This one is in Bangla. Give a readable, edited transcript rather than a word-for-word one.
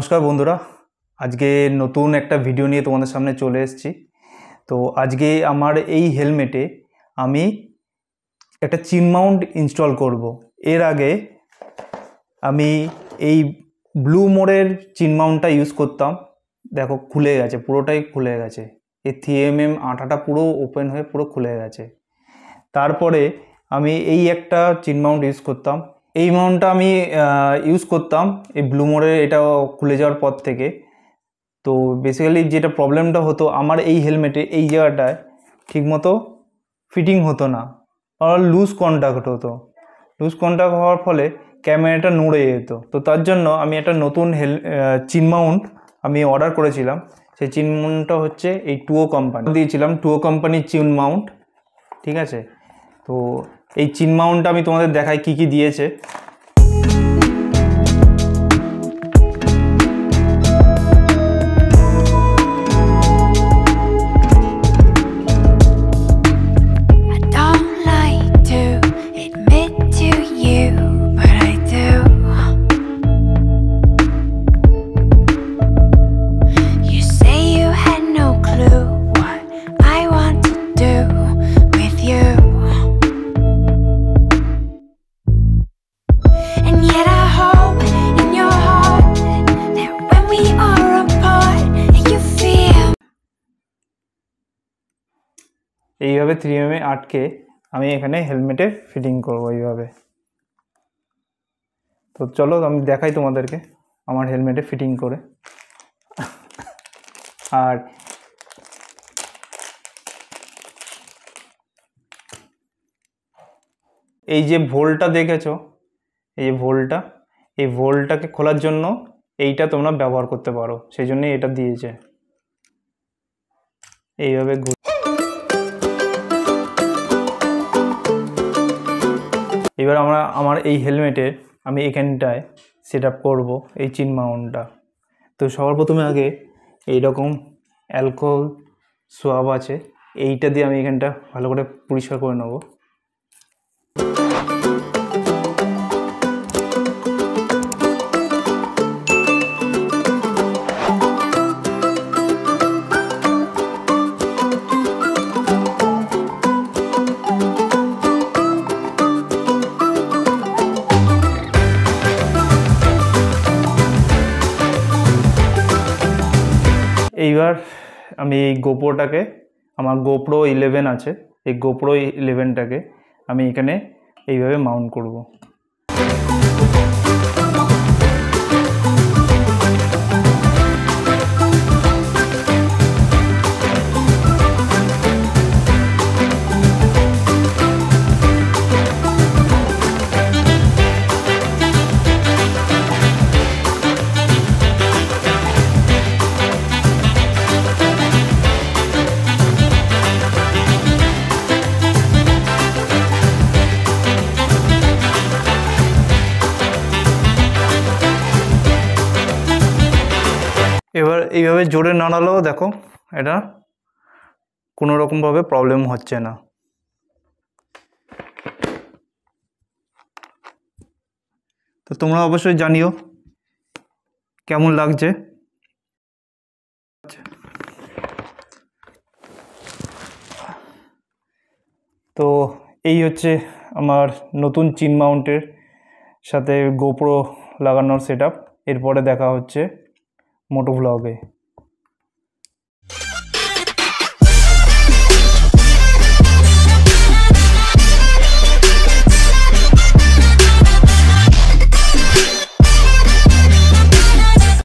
নমস্কার বন্ধুরা, আজকে নতুন একটা ভিডিও নিয়ে তোমাদের সামনে চলে এসেছি। তো আজকে আমার এই হেলমেটে আমি একটা চিন মাউন্ট ইনস্টল করব। এর আগে আমি এই ব্লু মোড়ের চিন মাউন্টটা ইউজ করতাম। দেখো খুলে গেছে, পুরোটাই খুলে গেছে। এই 3mm আঠাটা পুরো ওপেন হয়ে পুরো খুলে গেছে। তারপরে আমি এই একটা চিন মাউন্ট ইউজ করতাম। এই মাউন্টটা আমি ইউজ করতাম এই ব্লু মোড়ের এটা খুলে যাওয়ার পর থেকে। তো বেসিক্যালি যেটা প্রবলেমটা হতো আমার এই হেলমেটে এই জায়গাটায় ঠিকমতো ফিটিং হতো না, আর লুজ কন্ট্যাক্ট হতো। লুজ কন্ট্যাক্ট হওয়ার ফলে ক্যামেরাটা নড়ে যেত। তো তার জন্য আমি একটা নতুন চিন মাউন্ট আমি অর্ডার করেছিলাম। সেই চিন মাউন্টটা হচ্ছে এই টুও কোম্পানি দিয়েছিলাম, টুও কোম্পানির চিন মাউন্ট। ঠিক আছে, তো এই চিন মাউন্টটা আমি তোমাদের দেখাই কি কি দিয়েছে। এইভাবে 3mm আটকে আমি এখানে হেলমেটে ফিটিং করবো এইভাবে। তো চলো আমি দেখাই তোমাদেরকে আমার হেলমেটে ফিটিং করে। আর এই যে ভোল্টটা দেখেছো, এই যে ভোল্টটা, এই ভোল্টটাকে খোলার জন্য এইটা তোমরা ব্যবহার করতে পারো, সেই জন্যই এটা দিয়েছে। এইভাবে এবার আমার এই হেলমেটের আমি এখানটায় সেট আপ করবো এই চিন মাউন্টটা। তো সবার প্রথমে আগে এইরকম অ্যালকোহল সোয়াব আছে, এইটা দিয়ে আমি এখানটা ভালো করে পরিষ্কার করে নেবো। এইবার আমি এই গোপ্রোটাকে, আমার গোপ্রো 11 আছে, এই গোপ্রো 11টাকে আমি এখানে এইভাবে মাউন্ট করব। এবার এইভাবে জোরে নাড়ালেও দেখো এটা কোনো রকমভাবে প্রবলেম হচ্ছে না। তো তোমরা অবশ্যই জানিও কেমন লাগছে। তো এই হচ্ছে আমার নতুন চিন মাউন্টের সাথে গোপ্রো লাগানোর সেট আপ। এরপরে দেখা হচ্ছে মোটো ব্লগে।